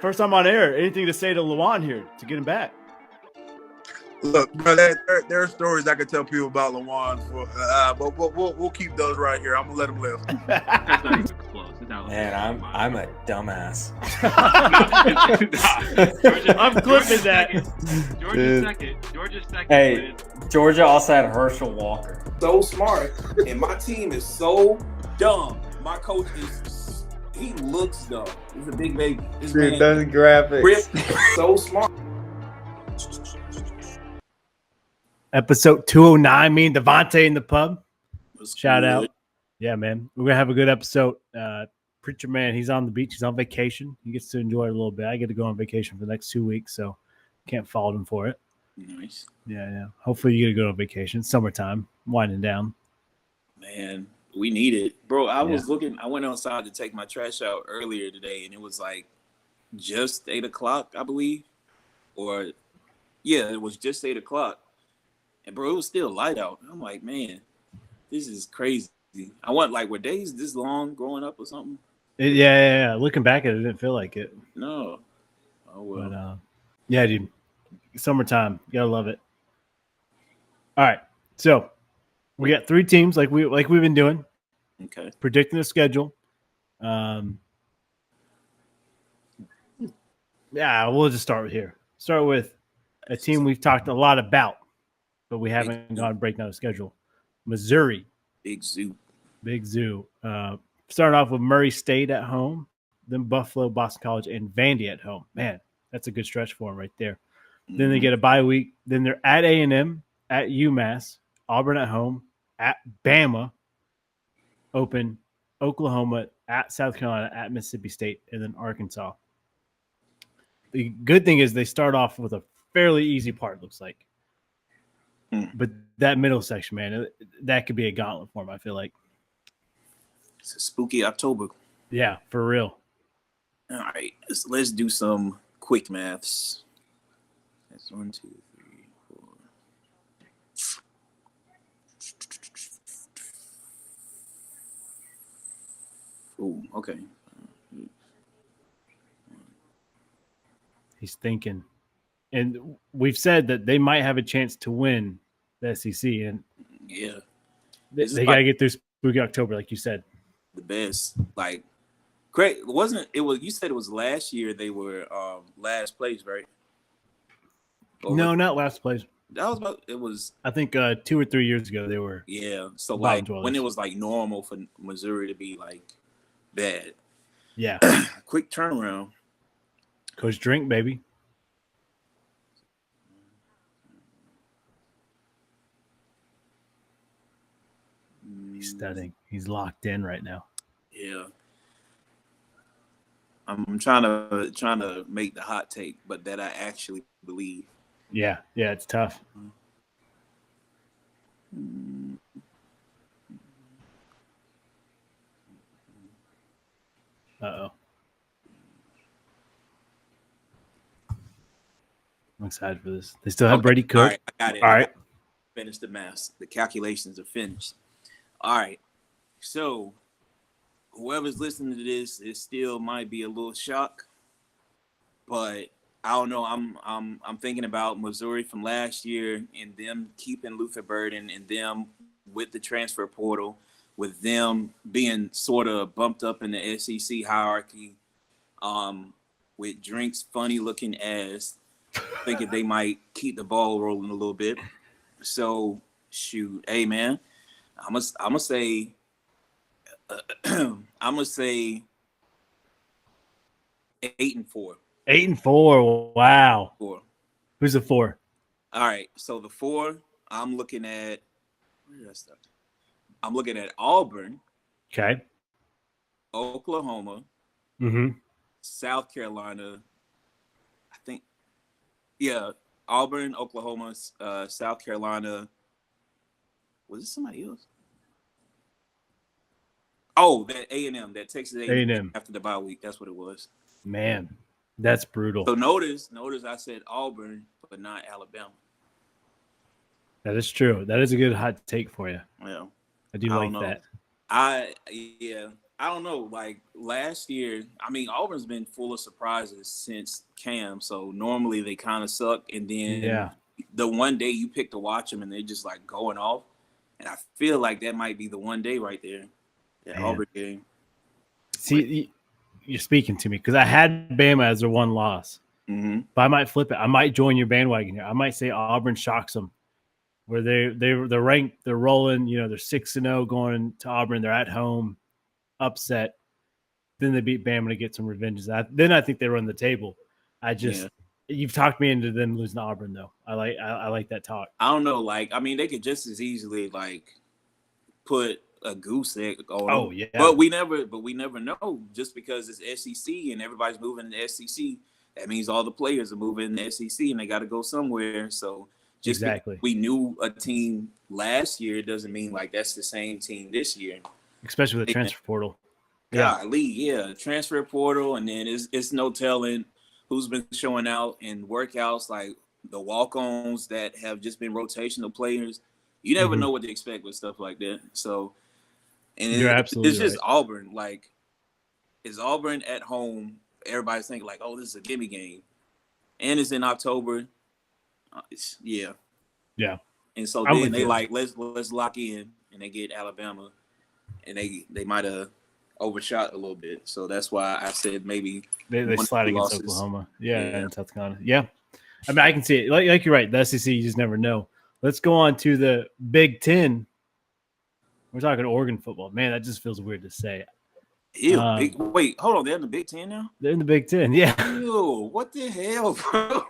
first time on air. Anything to say to Lawan here to get him back? Look, bro, there are stories I could tell people about Lawan, but we'll keep those right here. I'm gonna let him live. That's not even close. Man, I'm a dumbass. I'm clipping that. Georgia's second. Hey, Georgia also had Herschel Walker. So smart, and my team is so dumb. My coach he looks dumb. He's a big baby. This man, those graphics. Rip, so smart. Episode 209, me and Devontae in the pub. That's Shout good. out. Yeah, man. We're going to have a good episode. Preacher Man, he's on the beach. He's on vacation. He gets to enjoy it a little bit. I get to go on vacation for the next 2 weeks, so can't fault him for it. Nice. Yeah. Hopefully you get to go on vacation. It's summertime, winding down. Man, we need it. Bro, I went outside to take my trash out earlier today, and it was like just 8 o'clock, I believe. It was just 8 o'clock. And bro, it was still light out. I'm like, man, this is crazy. I want were days this long growing up or something? Yeah. Looking back at it, didn't feel like it. No. Oh well. But yeah, dude. Summertime. You gotta love it. All right. So we got 3 teams like we've been doing. Okay. Predicting the schedule. Yeah, we'll just start with here. Start with a team we've talked a lot about, but we haven't gone break down the schedule. Missouri. Big Zoo. Starting off with Murray State at home, then Buffalo, Boston College, and Vandy at home. Man, that's a good stretch for them right there. Mm-hmm. Then they get a bye week. Then they're at A&M, at UMass, Auburn at home, at Bama, Open, Oklahoma, at South Carolina, at Mississippi State, and then Arkansas. The good thing is they start off with a fairly easy part, looks like. But that middle section, man, that could be a gauntlet for them, I feel like. It's a spooky October. Yeah, for real. All right, let's do some quick maths. That's 1, 2, 3, 4. Ooh, okay. He's thinking. And we've said that they might have a chance to win the SEC. And yeah, they got to get through spooky October, like you said. The best. Great. You said it was last year they were last place, right? No, not last place. I think 2 or 3 years ago they were. Yeah. So when it was normal for Missouri to be bad. Yeah. Quick turnaround. Coach Drink, baby. He's studying. He's locked in right now. Yeah. I'm trying to make the hot take, but that I actually believe. Yeah, it's tough. Uh-oh. I'm excited for this. They still have Brady Cook. All right, I got it. All right. Finish the math. The calculations are finished. All right. So whoever's listening to this, it still might be a little shock, but I don't know. I'm thinking about Missouri from last year and them keeping Luther Burden and them with the transfer portal, with them being sort of bumped up in the SEC hierarchy, with Drink's funny looking ass, thinking they might keep the ball rolling a little bit. So shoot, hey man, I'm gonna say 8-4. 8-4. Wow. 4. Who's the 4? All right. So the 4, I'm looking at. Where did I start? I'm looking at Auburn. Okay. Oklahoma. Mm-hmm. South Carolina. I think. Yeah, Auburn, Oklahoma, South Carolina. Was it somebody else? Oh, that A&M, that Texas A&M after the bye week. That's what it was. Man, that's brutal. So notice I said Auburn, but not Alabama. That is true. That is a good hot take for you. Yeah. I do like that. I I don't know. Like last year, I mean, Auburn's been full of surprises since Cam. So normally they kind of suck, and then the one day you pick to watch them, and they're just like going off. And I feel like that might be the one day right there, that Auburn game. See, you're speaking to me because I had Bama as their one loss, but I might flip it. I might join your bandwagon here. I might say Auburn shocks them, where they're ranked, they're rolling. You know, they're 6-0 going to Auburn. They're at home, upset. Then they beat Bama to get some revenge. Then I think they run the table. You've talked me into them losing to Auburn though. I like that talk. I don't know. Like, I mean, they could just as easily like put a goose egg on. Oh them. yeah, but we never know. Just because it's SEC and everybody's moving to the SEC, that means all the players are moving to the SEC and they got to go somewhere. So just exactly, we knew a team last year doesn't mean like that's the same team this year. Especially with the transfer portal. Yeah, transfer portal, and then it's no telling who's been showing out in workouts, like the walk-ons that have just been rotational players. You never know what to expect with stuff like that. So, and you're absolutely it's just right. Auburn. Like, is Auburn at home? Everybody's thinking like, oh, this is a gimme game, and it's in October. Yeah. And so then they like let's lock in, and they get Alabama, and they might have overshot a little bit. So that's why I said maybe they slide against Oklahoma. And South Carolina. Yeah. I mean, I can see it. Like you're right. The SEC, you just never know. Let's go on to the Big Ten. We're talking Oregon football. Man, that just feels weird to say. Ew, wait, hold on. They're in the Big Ten now? They're in the Big Ten, yeah. Ew, what the hell, bro?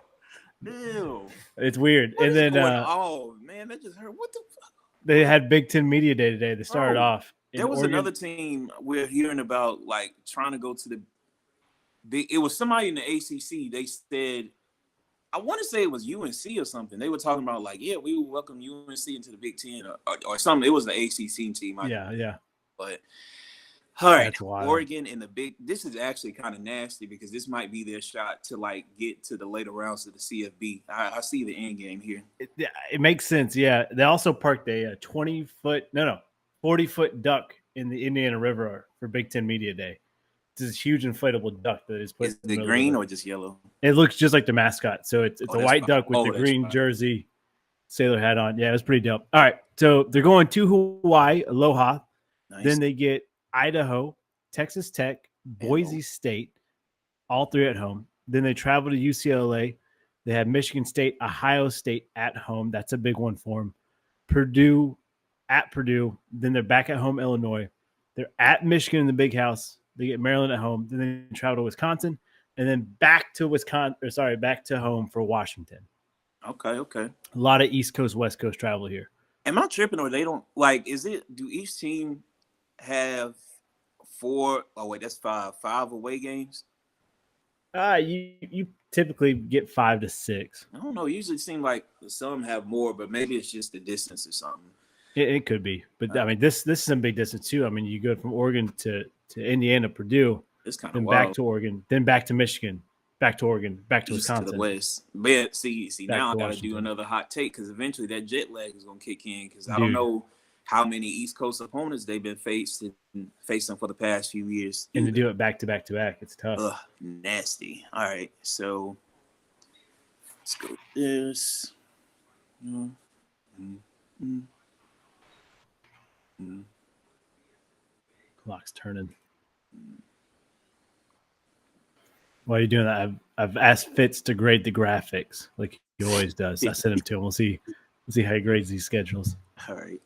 Ew. It's weird. What and then oh man, that just hurt. What the fuck? They had Big Ten Media Day today. They started off. There was Oregon. another team we're hearing about, like trying to go to the big. It was somebody in the ACC. They said, I want to say it was UNC or something. They were talking about like, yeah, we will welcome UNC into the Big Ten or something. It was the ACC team. Yeah. But all right, Oregon in the big. This is actually kind of nasty because this might be their shot to like get to the later rounds of the CFB. I see the end game here. It makes sense. Yeah, they also parked a 40-foot duck in the Indiana River for Big Ten Media Day. It's this huge inflatable duck that is put. Is it green or just yellow? It looks just like the mascot. So it's a white duck with the green jersey, sailor hat on. Yeah, it was pretty dope. All right, so they're going to Hawaii, Aloha. Nice. Then they get Idaho, Texas Tech, Boise State, all three at home. Then they travel to UCLA. They have Michigan State, Ohio State at home. That's a big one for them. Purdue at Purdue. Then they're back at home, Illinois. They're at Michigan in the Big House. They get Maryland at home. Then they travel to Wisconsin, and then back to home for Washington. Okay. A lot of East Coast, West Coast travel here. Am I tripping, or they don't like? Do each team have 4? Oh wait, that's 5 away games. You typically get 5 to 6. I don't know. Usually, it seems like some have more, but maybe it's just the distance or something. It could be, but I mean, this is a big distance too. I mean, you go from Oregon to Indiana, Purdue, it's kind of then wild. Back to Oregon, then back to Michigan, back to Oregon, back to Wisconsin, to the West. But see, now I got to do Washington. another hot take because eventually that jet lag is gonna kick in because I don't know how many East Coast opponents they've been facing for the past few years. And to do it back to back to back, it's tough. Ugh, nasty. All right, so let's go with this. Clock's turning. While you're doing that, I've asked Fitz to grade the graphics like he always does. I sent him to him. We'll see how he grades these schedules. All right.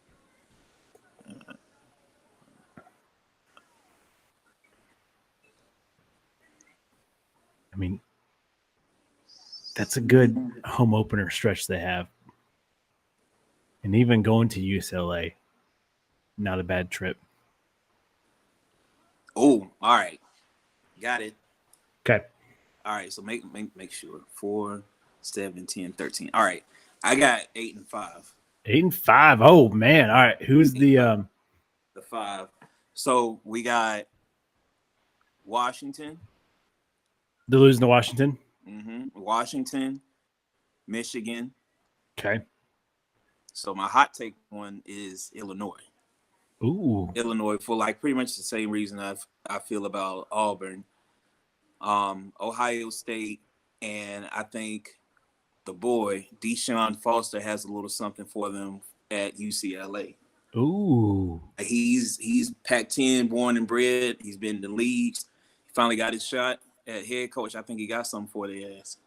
I mean, that's a good home opener stretch they have. And even going to UCLA, not a bad trip. Oh, all right. Got it. Okay. All right, so make sure. 4, 7, 10, 13. All right. I got 8 and 5. 8 and 5. Oh man. All right. Who's the 5? So we got Washington. They're losing to Washington? Washington, Michigan. Okay. So my hot take one is Illinois. Ooh. Illinois for like pretty much the same reason I feel about Auburn. Ohio State, and I think the boy Deshaun Foster has a little something for them at UCLA. Ooh. He's Pac-10 born and bred. He's been in the leagues. He finally got his shot at head coach. I think he got something for their ass.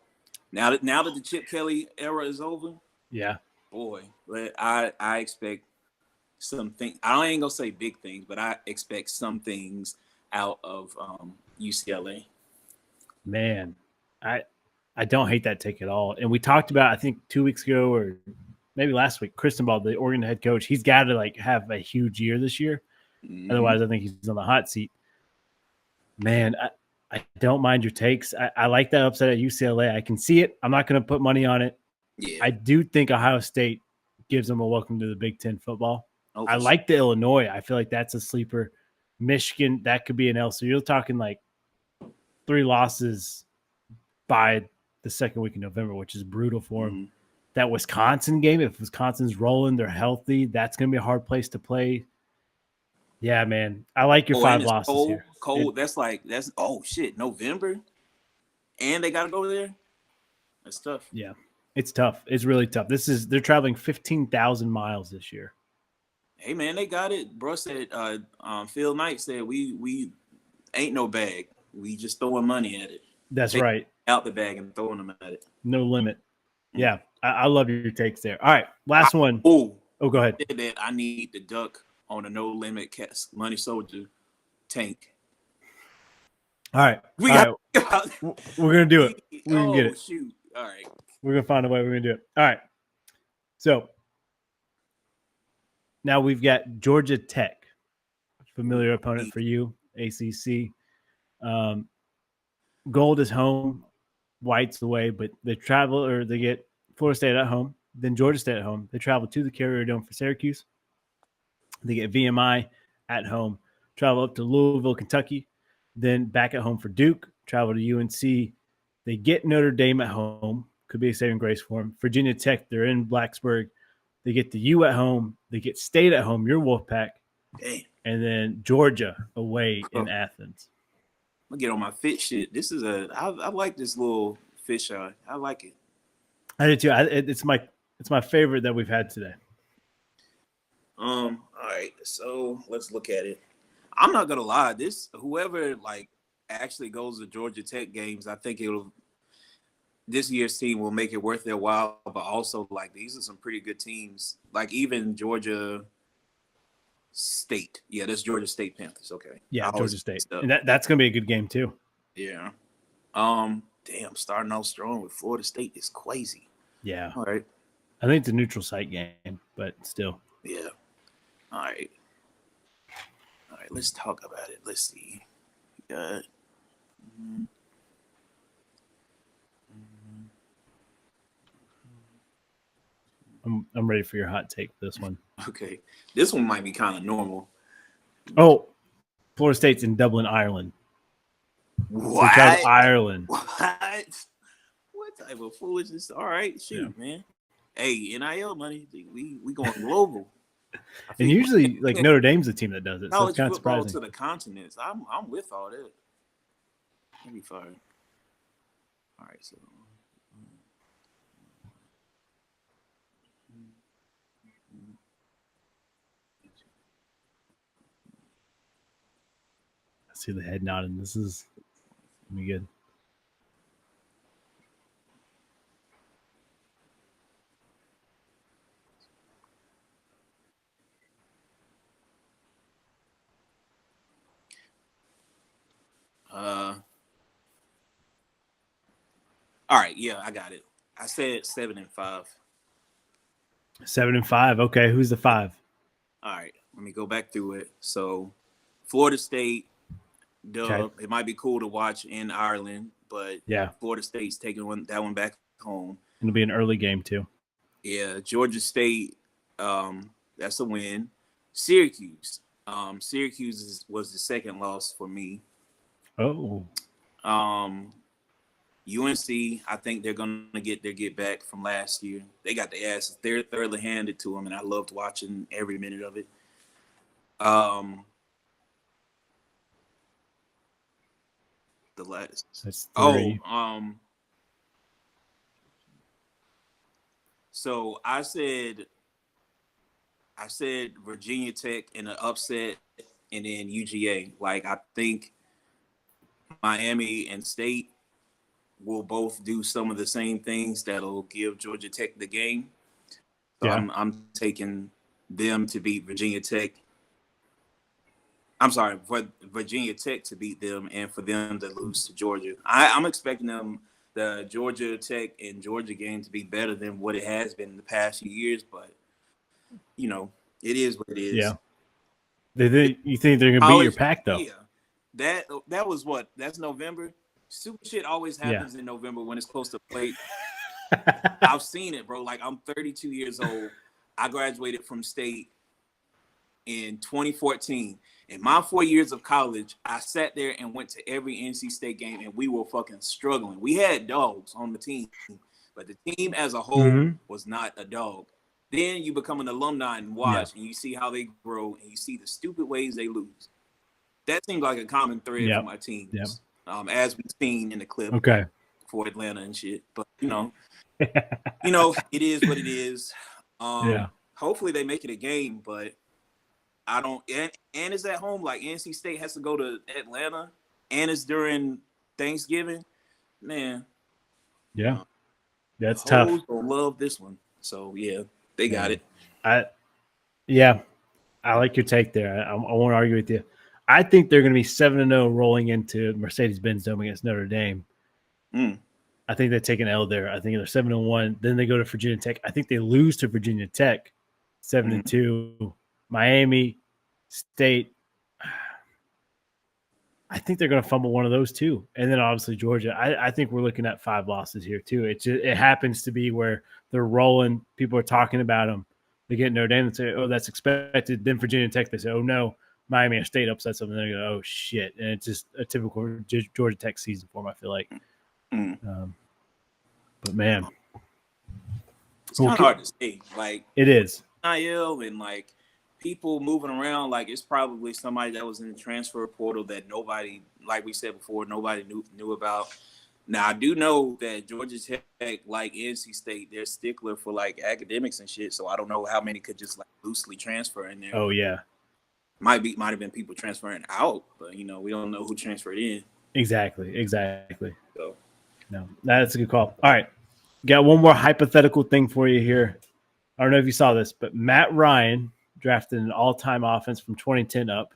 Now that the Chip Kelly era is over, Yeah. boy, I expect something. I ain't gonna say big things, but I expect some things out of UCLA. Man, I don't hate that take at all. And we talked about, I think 2 weeks ago or maybe last week, Cristobal, the Oregon head coach, he's got to like have a huge year this year. Mhm. Otherwise, I think he's on the hot seat. Man, I don't mind your takes. I like that upset at UCLA. I can see it. I'm not going to put money on it. Yeah, I do think Ohio State gives them a welcome to the Big Ten football. Oh, I for like the Illinois. I feel like that's a sleeper. Michigan, that could be an L. So you're talking like 3 losses by the second week in November, which is brutal for them. Mhm. That Wisconsin game, if Wisconsin's rolling, they're healthy, that's going to be a hard place to play. Yeah, man. I like your 5 and it's losses cold, here. Cold. That's oh shit, November, and they got to go there. That's tough. Yeah, it's tough. It's really tough. They're traveling 15,000 miles this year. Hey man, they got it. Bro said, Phil Knight said we ain't no bag. We just throwing money at it. That's Take right. Out the bag and throwing them at it. No limit. Yeah, I love your takes there. All right, last one. Oh, Go ahead. said that I need the duck on a no limit money soldier tank. All right. We All got. right. We're going to do it. We're going to get it. Shoot! All right. We're going to find a way. We're going to do it. All right. So now we've got Georgia Tech, familiar opponent for you, ACC. Gold is home, white's away, but they travel or they get Florida State at home, then Georgia State at home. They travel to the Carrier Dome for Syracuse. They get VMI at home, travel up to Louisville, Kentucky, then back at home for Duke, travel to UNC. They get Notre Dame at home, could be a saving grace for them. Virginia Tech, they're in Blacksburg. They get the U at home. They get State at home, your Wolfpack, Damn. and then Georgia away in Athens. I'm gonna get on my fit shit. This is I like this little fisheye. I like it. I did too. It's my favorite that we've had today. All right, so let's look at it. I'm not gonna lie. Whoever like actually goes to Georgia Tech games, I think this year's team will make it worth their while. But also, like, these are some pretty good teams. Like even Georgia State. Yeah, that's Georgia State Panthers. Okay. Yeah, Georgia State, and that's gonna be a good game too. Yeah. Damn, starting off strong with Florida State is crazy. Yeah. All right. I think it's a neutral site game, but still. Yeah. All right. All right. Let's talk about it. Let's see. We got. I'm ready for your hot take for this one. Okay. This one might be kind of normal. Oh, Florida State's in Dublin, Ireland. What? They travel Ireland. What? What type of foolishness? All right, shoot, man. Hey, NIL money. We going global. And usually, like Notre Dame's the team that does it, so it's College kind of football surprising. to the continents. I'm with all that. Let me fire. All right, so. I see the head nodding. This is gonna be good. All right, yeah, I got it. I said 7-5. 7-5. Okay, who's the 5? All right, let me go back through it. So, Florida State, Okay. It might be cool to watch in Ireland, but Yeah, Florida State's taking that one back home. it'll be an early game too. Yeah, Georgia State, that's a win. Syracuse, Syracuse was the second loss for me. Oh, UNC, I think they're gonna get their get back from last year. They got their asses thoroughly handed to them, and I loved watching every minute of it. The last. That's Oh, three. So I said Virginia Tech in an upset, and then UGA. Like I think Miami and State will both do some of the same things that'll give Georgia Tech the game. So Yeah. I'm taking them to beat Virginia Tech. I'm sorry, for Virginia Tech to beat them and for them to lose to Georgia. I'm expecting the Georgia Tech and Georgia game to be better than what it has been in the past few years, but you know, it is what it is. Yeah. You think they're gonna beat your pack though? Yeah. That was what? That's November. Super shit always happens in November when it's close to play. I've seen it, bro. Like I'm 32 years old. I graduated from State in 2014. In my 4 years of college, I sat there and went to every NC State game, and we were fucking struggling. We had dogs on the team, but the team as a whole was not a dog. Then you become an alumni and watch, and you see how they grow, and you see the stupid ways they lose. That seems like a common thread for my teams, as we've seen in the clip for Atlanta and shit. But you know, it is what it is. Hopefully they make it a game, but I don't. And it's at home. Like NC State has to go to Atlanta, and it's during Thanksgiving. Man, that's tough. Love this one. So yeah, they got it. I like your take there. I won't argue with you. I think they're going to be 7-0 rolling into Mercedes-Benz Dome against Notre Dame. I think they take an L there. I think they're 7-1. Then they go to Virginia Tech. I think they lose to Virginia Tech 7-2. Miami, State. I think they're going to fumble one of those too. And then obviously Georgia. I think we're looking at 5 losses here too. It happens to be where they're rolling. People are talking about them. They get Notre Dame and say, oh, that's expected. Then Virginia Tech, they say, oh, no. Miami or State upsets them, and they go, oh, shit. And it's just a typical Georgia Tech season for them, I feel like. But, man. It's kind of hard to say. Like, it is. NIL and, like, people moving around, like, it's probably somebody that was in the transfer portal that nobody, like we said before, nobody knew about. Now, I do know that Georgia Tech, like NC State, they're stickler for, like, academics and shit, so I don't know how many could just, like, loosely transfer in there. Oh, yeah. Might have been people transferring out, but we don't know who transferred in. Exactly. So, no, that's a good call. All right, got one more hypothetical thing for you here. I don't know if you saw this, but Matt Ryan drafted an all-time offense from 2010 up.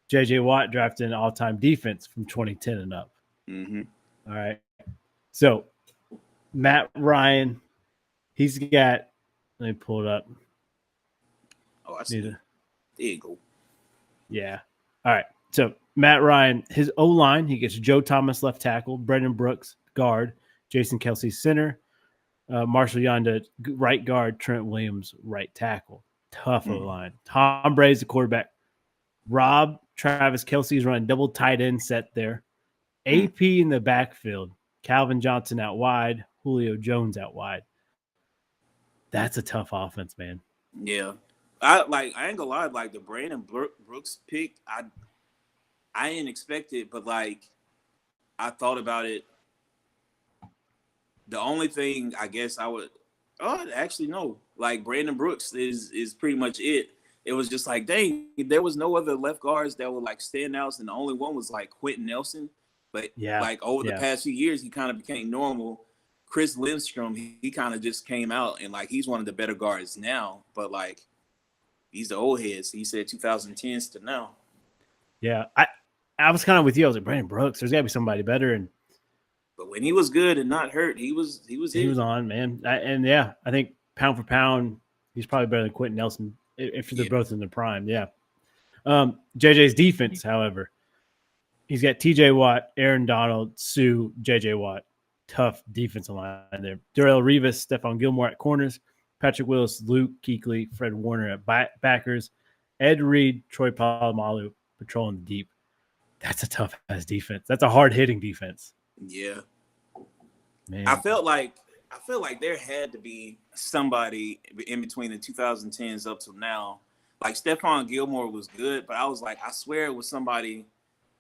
J.J. Watt drafted an all-time defense from 2010 and up. All right, so Matt Ryan, he's got. Let me pull it up. Oh, I see. There you go. Yeah. All right. So Matt Ryan, his O-line, he gets Joe Thomas left tackle, Brendan Brooks guard, Jason Kelsey center, Marshall Yonda right guard, Trent Williams right tackle. Tough O-line. Tom Brady's the quarterback. Travis Kelsey's running double tight end set there. AP in the backfield. Calvin Johnson out wide. Julio Jones out wide. That's a tough offense, man. Yeah. I ain't gonna lie, like the Brandon Brooks pick, I didn't expect it, but like I thought about it. The only thing I guess I would actually no. Like Brandon Brooks is pretty much it. It was just like, dang, there was no other left guards that were like standouts, and the only one was like Quentin Nelson. But like over the past few years, he kind of became normal. Chris Lindstrom, he kind of just came out and like he's one of the better guards now, but like he's the old heads. He said 2010s to now. Yeah, I was kind of with you. I was like, Brandon Brooks, there's got to be somebody better. But when he was good and not hurt, he was on, man. I think pound for pound, he's probably better than Quentin Nelson if they're both in their prime. Yeah. JJ's defense, however, he's got TJ Watt, Aaron Donald, Sue, JJ Watt. Tough defensive line there. Darrell Rivas, Stephon Gilmore at corners, Patrick Willis, Luke Kuechly, Fred Warner at backers, Ed Reed, Troy Polamalu patrolling the deep. That's a tough ass defense. That's a hard hitting defense. Yeah, man. I felt like there had to be somebody in between the 2010s up till now like Stephon Gilmore was good, but I was like, I swear it was somebody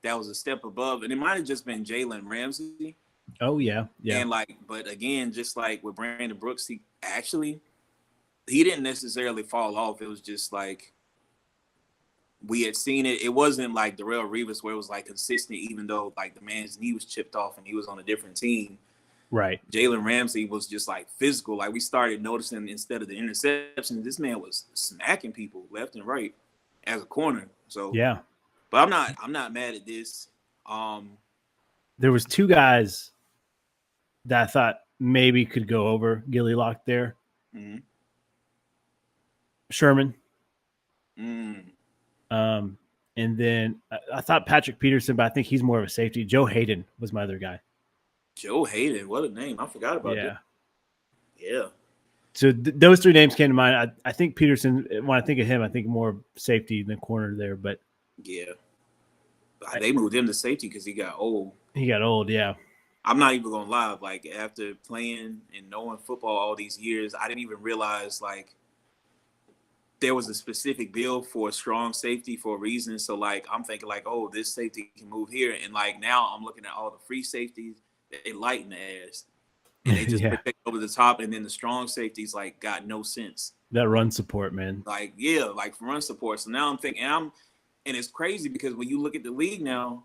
that was a step above, and it might have just been Jalen Ramsey. Oh yeah. And like, but again, just like with Brandon Brooks, he didn't necessarily fall off. It was just like we had seen it. It wasn't like Darrelle Revis where it was like consistent, even though like the man's knee was chipped off and he was on a different team. Right. Jalen Ramsey was just like physical. Like we started noticing instead of the interception, this man was smacking people left and right as a corner. So yeah. But I'm not mad at this. There was two guys that I thought maybe could go over Gilly Lock there. Mm-hmm. Sherman. Mm. And then I thought Patrick Peterson, but I think he's more of a safety. Joe Hayden was my other guy. Joe Hayden, what a name. I forgot about that. Yeah. So those three names came to mind. I think Peterson, when I think of him, I think more safety than corner there. But yeah. They moved him to safety because he got old. He got old, yeah. I'm not even going to lie. Like, after playing and knowing football all these years, I didn't even realize, like, there was a specific bill for a strong safety for a reason. So, like, I'm thinking, like, oh, this safety can move here. And, like, now I'm looking at all the free safeties. They lighten the ass. And they just protect over the top. And then the strong safeties, like, got no sense. That run support, man. Like, yeah, like, for run support. So now I'm thinking, and it's crazy because when you look at the league now,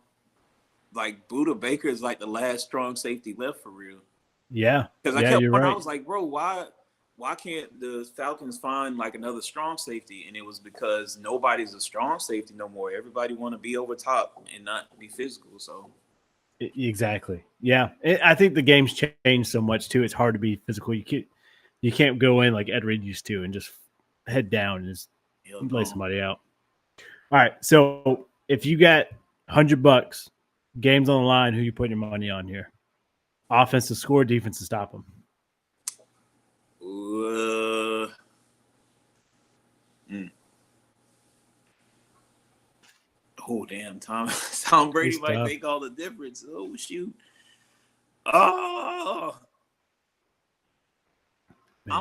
like, Buda Baker is, like, the last strong safety left for real. Yeah. Because I I was like, bro, why can't the Falcons find like another strong safety? And it was because nobody's a strong safety no more. Everybody want to be over top and not be physical. So exactly, yeah. I think the game's changed so much too. It's hard to be physical. You can't go in like Ed Reed used to and just head down and just lay somebody out. All right, so if you got $100, games on the line, who you putting your money on here? Offense to score, defense to stop them. Oh damn, Tom Brady might make all the difference. Oh shoot. Oh, man.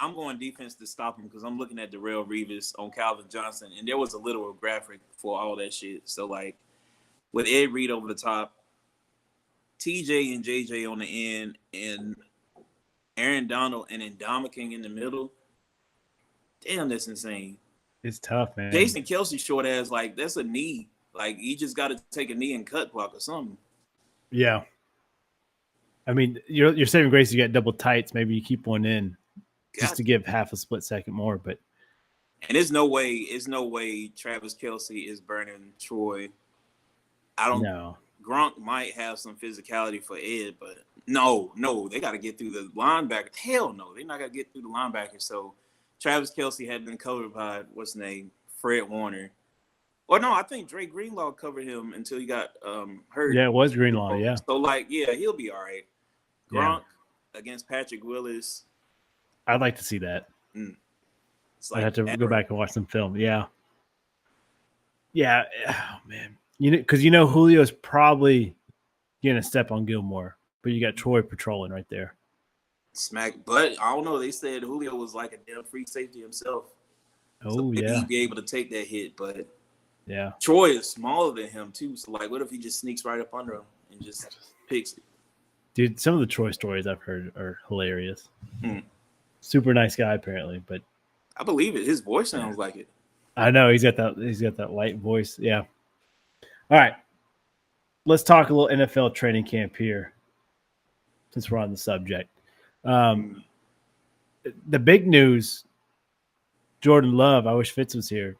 I'm going defense to stop him because I'm looking at Darrelle Revis on Calvin Johnson, and there was a literal graphic for all that shit. So like, with Ed Reed over the top, TJ and JJ on the end, and Aaron Donald and Ndamukong in the middle. Damn, that's insane. It's tough, man. Jason Kelce short ass, like, that's a knee. Like, you just got to take a knee and cut block or something. Yeah. I mean, your saving grace, you got double tights. Maybe you keep one in just to give half a split second more. But there's no way Travis Kelce is burning Troy. I don't know. Gronk might have some physicality for Ed, but no, they got to get through the linebacker. Hell no, they're not going to get through the linebacker. So Travis Kelce had been covered by, what's his name, Fred Warner. Or no, I think Drake Greenlaw covered him until he got hurt. Yeah, it was Greenlaw, yeah. So, like, yeah, he'll be all right. Gronk against Patrick Willis. I'd like to see that. Like I'd have to go back and watch some film. Yeah. Yeah. Oh, man. Because Julio's probably going to step on Gilmore, but you got Troy patrolling right there. But I don't know. They said Julio was like a damn free safety himself. So maybe he'd be able to take that hit, but yeah, Troy is smaller than him too. So like, what if he just sneaks right up under him and just picks it? Dude, some of the Troy stories I've heard are hilarious. Super nice guy, apparently, but I believe it. His voice sounds like it. I know he's got that light voice. Yeah. All right, let's talk a little NFL training camp here, since we're on the subject. The big news: Jordan Love. I wish Fitz was here.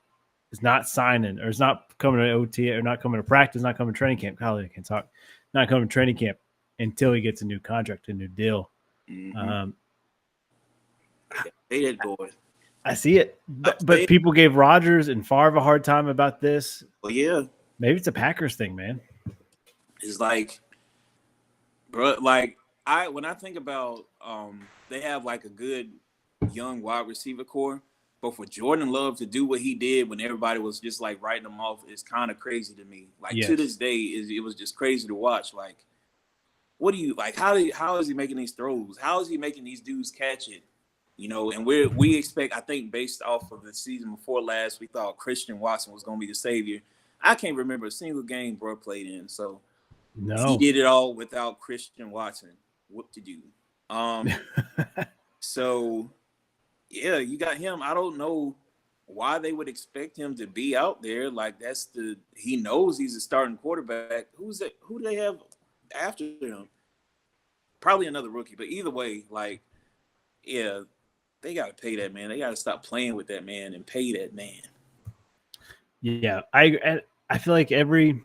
Is not signing, or is not coming to OT, or not coming to practice, not coming to training camp. Golly, I can't talk. Not coming to training camp until he gets a new contract, a new deal. Hate that boy. I see it, but people gave Rodgers and Favre a hard time about this. Well, yeah, maybe it's a Packers thing, man. It's like, bro, like when I think about, they have like a good young wide receiver core. But for Jordan Love to do what he did when everybody was just like writing him off is kind of crazy to me. Like to this day, it was just crazy to watch. Like, what do you like? How is he making these throws? How is he making these dudes catch it? You know, and we expect, I think, based off of the season before last, we thought Christian Watson was going to be the savior. I can't remember a single game bro played in, so he No. did it all without Christian Watson. What to do? So yeah, you got him. I don't know why they would expect him to be out there. Like he knows he's a starting quarterback. Who do they have after him? Probably another rookie, but either way, like, yeah. They got to pay that man. They got to stop playing with that man and pay that man. Yeah, I feel like every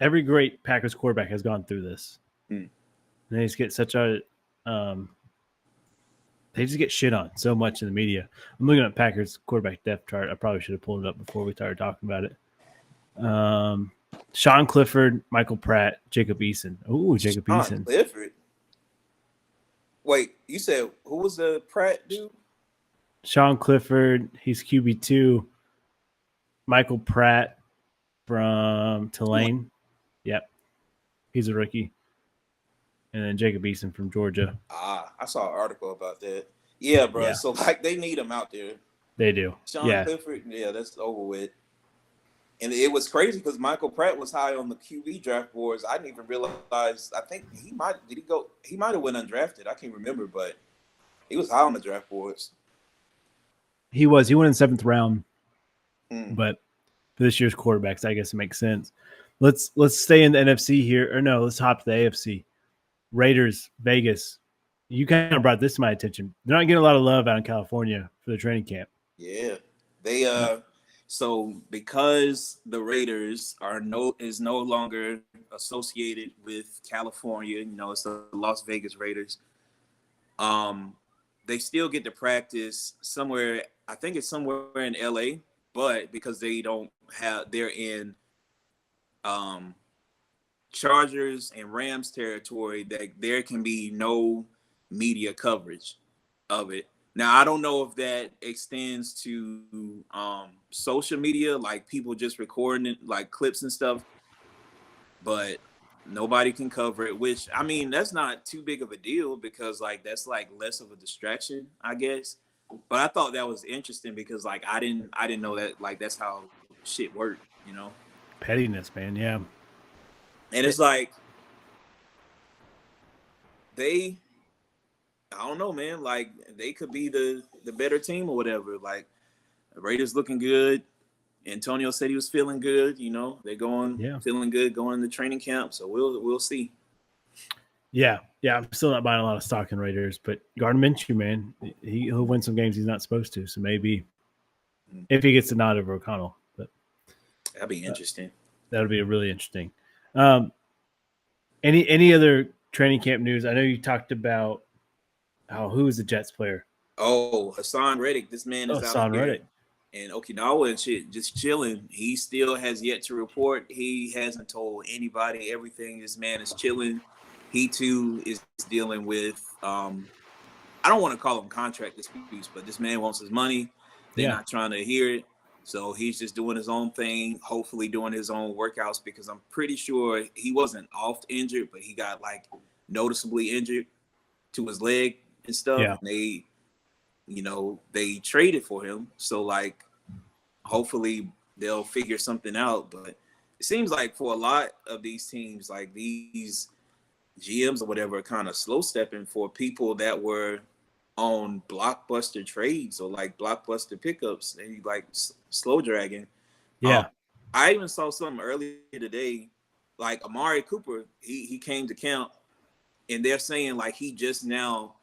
great Packers quarterback has gone through this. And they just get such a they just get shit on so much in the media. I'm looking at Packers quarterback depth chart. I probably should have pulled it up before we started talking about it. Sean Clifford, Michael Pratt, Jacob Eason. Ooh, Jacob Eason. Clifford. Wait, you said who was the Pratt dude? Sean Clifford, he's QB2. Michael Pratt from Tulane. Yep. He's a rookie. And then Jacob Eason from Georgia. I saw an article about that. Yeah, bro. Yeah. So, like, they need him out there. They do. Sean Clifford, that's over with. And it was crazy because Michael Pratt was high on the QB draft boards. I didn't even realize. I think he might have went undrafted. I can't remember, but he was high on the draft boards. He went in 7th round. But for this year's quarterbacks, I guess it makes sense. Let's stay in the NFC here. Or no, let's hop to the AFC. Raiders, Vegas. You kind of brought this to my attention. They're not getting a lot of love out in California for the training camp. Yeah. They so because the Raiders is no longer associated with California, it's the Las Vegas Raiders. They still get to practice somewhere. I think it's somewhere in LA, but because they're in Chargers and Rams territory, that there can be no media coverage of it. Now, I don't know if that extends to social media, like people just recording it, like clips and stuff, but nobody can cover it, which, I mean, that's not too big of a deal because, like, that's, like, less of a distraction, I guess. But I thought that was interesting because, like, I didn't know that, like, that's how shit worked, Pettiness, man, yeah. And it's like I don't know, man. Like, they could be the better team or whatever. Like, the Raiders looking good. Antonio said he was feeling good. They're feeling good going into training camp. So we'll see. Yeah. I'm still not buying a lot of stock in Raiders, but Gardner Minshew, man, he'll win some games he's not supposed to. So maybe if he gets the nod over O'Connell, but that'd be interesting. That would be really interesting. Any other training camp news? I know you talked about who is the Jets player? Oh, Hassan Reddick. This man is Hassan Reddick in Okinawa and shit, just chilling. He still has yet to report. He hasn't told anybody everything. This man is chilling. He too is dealing with I don't want to call him contract disputes, but this man wants his money. They're not trying to hear it. So he's just doing his own thing, hopefully doing his own workouts, because I'm pretty sure he wasn't oft injured, but he got, like, noticeably injured to his leg and stuff. Yeah. And they traded for him. So, like, hopefully they'll figure something out. But it seems like for a lot of these teams, like these GMs or whatever, are kind of slow stepping for people that were on blockbuster trades or like blockbuster pickups. They like slow dragging. Yeah. I even saw something earlier today, like Amari Cooper, he came to camp and they're saying like he just now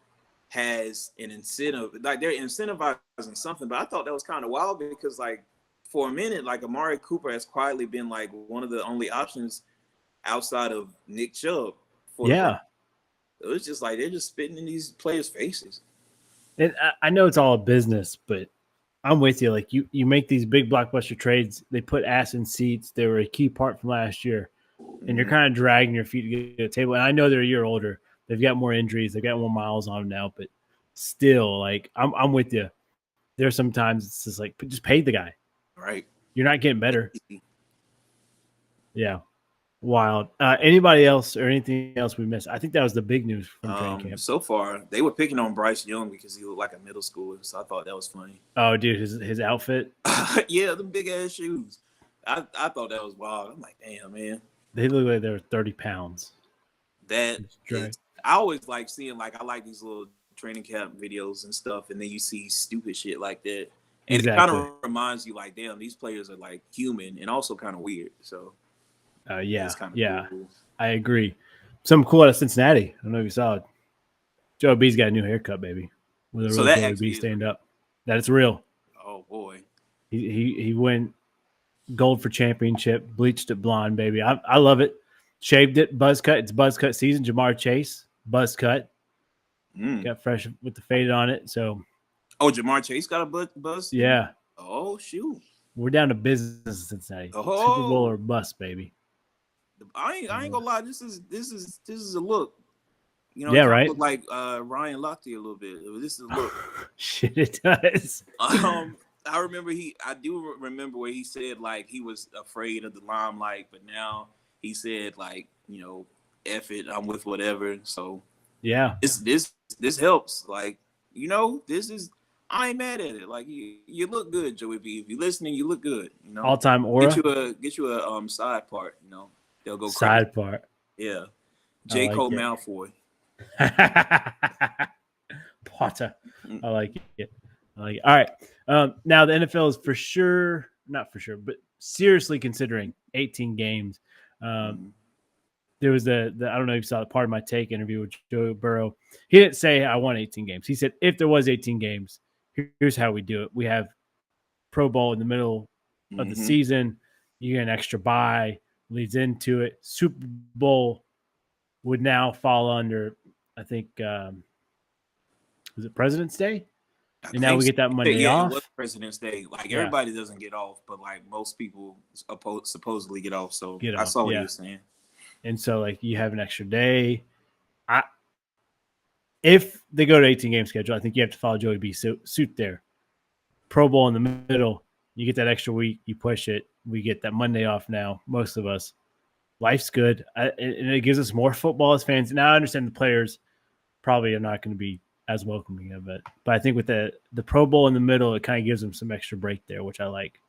has an incentive, like they're incentivizing something. But I thought that was kind of wild because like for a minute, like Amari Cooper has quietly been like one of the only options outside of Nick Chubb. It was just like they're just spitting in these players' faces. And I know it's all a business, but I'm with you. Like you make these big blockbuster trades. They put ass in seats. They were a key part from last year, and you're kind of dragging your feet to get to the table. And I know they're a year older. They've got more injuries. They've got more miles on them now, but still, like I'm with you. There's sometimes it's just like just pay the guy. Right. You're not getting better. Yeah. Wild. Anybody else or anything else we missed? I think that was the big news from training camp. So far, they were picking on Bryce Young because he looked like a middle schooler, so I thought that was funny. Oh, dude, his outfit. Yeah, the big ass shoes. I thought that was wild. I'm like, damn, man. They look like they were 30 pounds. That Right. I always like seeing, like, I like these little training camp videos and stuff, and then you see stupid shit like that. And Exactly. it kind of reminds you, like, damn, these players are like human and also kind of weird. So Yeah, it's kind of yeah, cool. I agree. Something cool out of Cincinnati. I don't know if you saw it. Joe B's got a new haircut, baby. With a So real that Joey actually B is stand up. That's real. Oh boy. He went gold for championship, bleached it blonde, baby. I love it. Shaved it, buzz cut. It's buzz cut season. Jamar Chase, buzz cut. Got fresh with the fade on it. So Oh, Jamar Chase got a buzz? yeah, Oh shoot. we're down to business in Cincinnati. Oh. Super Bowl or bust, baby. I ain't gonna lie. This is a look. You know, Yeah, it kinda right? look like Ryan Lochte a little bit. This is a look. Shit, it does. I do remember where he said, like, he was afraid of the limelight, but now he said, like, you know, F it, I'm with whatever. So Yeah. this helps. Like, you know, I ain't mad at it. Like, you look good, Joey B. If you're listening, you look good. You know, All time aura. get you a side part. You know, they'll go crazy. Side part. Yeah, J. like Cole it. Malfoy. Potter. I like it. All right. Now the NFL is not for sure, but seriously considering 18 games. There was I don't know if you saw the Part of My Take interview with Joe Burrow. He didn't say I want 18 games. He said if there was 18 games, here's how we do it. We have Pro Bowl in the middle of the season. You get an extra bye, leads into it. Super Bowl would now fall under, I think, was it President's Day? And now we get that Monday off. It was President's Day. Like, Yeah. everybody doesn't get off, but like most people supposedly get off. So Get I off, saw what yeah. you were saying. And so, like, you have an extra day. If they go to 18-game schedule, I think you have to follow Joey B suit there. Pro Bowl in the middle, you get that extra week, you push it. We get that Monday off now, most of us. Life's good. And it gives us more football as fans. Now I understand the players probably are not going to be as welcoming of it. But I think with the Pro Bowl in the middle, it kind of gives them some extra break there, which I like.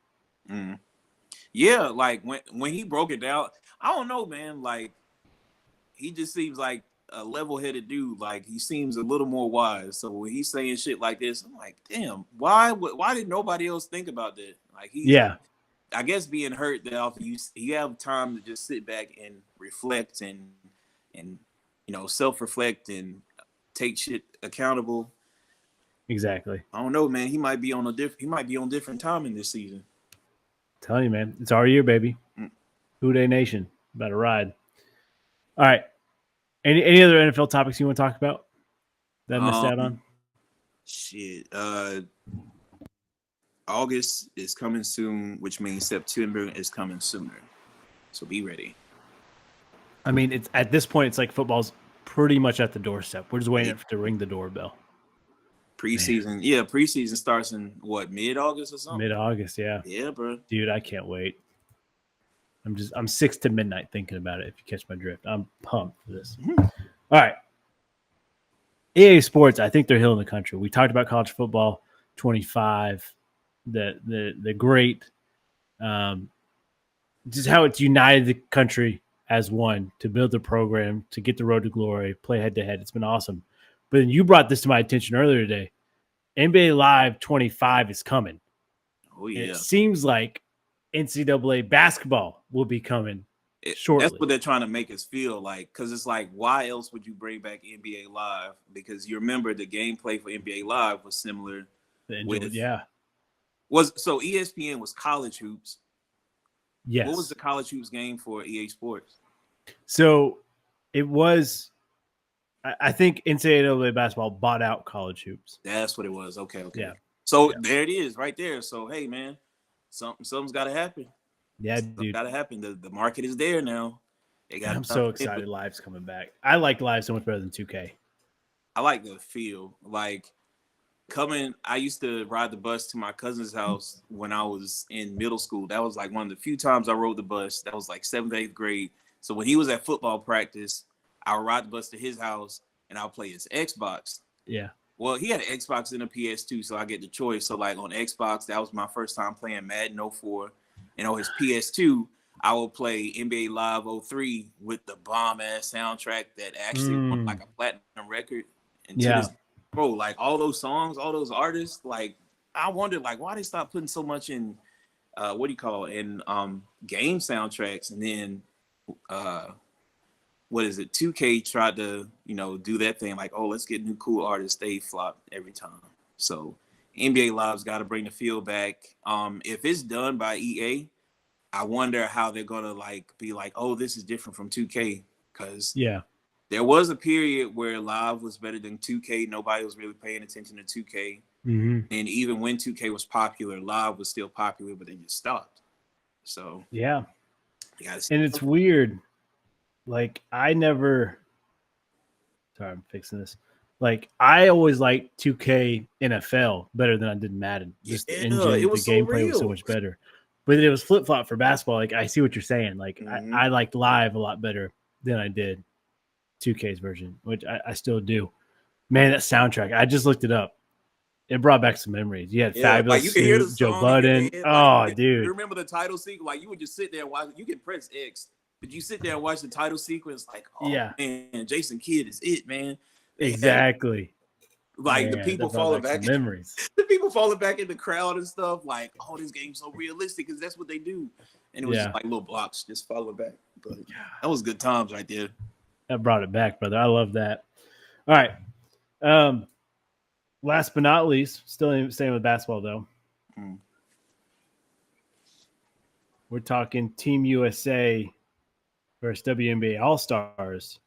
Yeah, like when he broke it down, I don't know, man. Like, he just seems like a level-headed dude. Like, he seems a little more wise. So when he's saying shit like this, I'm like, damn, why did nobody else think about that? Like, I guess being hurt that you have time to just sit back and reflect and you know, self-reflect and take shit accountable. Exactly. I don't know, man. He might be on different timing this season. Telling you, man, it's our year, baby. Who Dey Nation, about to ride. All right. Any other NFL topics you want to talk about that I missed out on? Shit. August is coming soon, which means September is coming sooner. So be ready. I mean, it's at this point, it's like football's pretty much at the doorstep. We're just waiting to ring the doorbell. Preseason starts in what, mid-August or something? Mid-August, yeah. Yeah, bro. Dude, I can't wait. I'm 6 to midnight thinking about it, if you catch my drift. I'm pumped for this. All right. EA Sports, I think they're healing the country. We talked about college football 25, the great, just how it's united the country as one to build the program, to get the road to glory, play head-to-head. It's been awesome. But then you brought this to my attention earlier today. NBA Live 25 is coming. Oh, yeah. It seems like NCAA basketball will be coming shortly. That's what they're trying to make us feel like, because it's like, why else would you bring back NBA Live? Because you remember the gameplay for NBA Live was similar. So ESPN was college hoops. Yes. What was the college hoops game for EA Sports? So it was, I think NCAA basketball bought out college hoops. That's what it was. Okay. Yeah. So there it is right there. So, hey, man, something's got to happen. Yeah, Something's got to happen. The market is there now. I'm so excited Live's coming back. I like Live so much better than 2K. I like the feel. Like, I used to ride the bus to my cousin's house when I was in middle school. That was like one of the few times I rode the bus. That was like 7th, 8th grade. So when he was at football practice, I would ride the bus to his house and I'll play his Xbox. Yeah. Well, he had an Xbox and a PS2, so I get the choice. So like on Xbox, that was my first time playing Madden 04. And on his PS2, I will play NBA Live 03 with the bomb-ass soundtrack that actually won like a platinum record. And to this, bro, like all those songs, all those artists, like I wondered like why they stopped putting so much in game soundtracks. And then 2K tried to, do that thing like, oh, let's get new cool artists. They flop every time. So NBA Live's got to bring the feel back. If it's done by EA, I wonder how they're gonna be like, oh, this is different from 2K, because there was a period where Live was better than 2K. Nobody was really paying attention to 2K, and even when 2K was popular, Live was still popular, but they just stopped. So and it's weird. Like I'm fixing this. Like I always liked 2K NFL better than I did Madden. Just the engine, the gameplay was so much better. But it was flip flop for basketball. Like I see what you're saying. Like I liked Live a lot better than I did 2K's version, which I still do. Man, that soundtrack! I just looked it up. It brought back some memories. You had Fabulous, you can hear the song, Joe Budden. Dude! You remember the title sequence? Like you would just sit there and watch. You can press X, but you sit there and watch the title sequence. Like, man, Jason Kidd is it, man. Exactly. Like the people falling back, memories. The people falling back in the crowd and stuff. Like, oh, this game's so realistic because that's what they do. And it was just like little blocks just falling back. But that was good times right there. That brought it back, brother. I love that. All right. Last but not least, still staying with basketball though. We're talking Team USA versus WNBA All-Stars,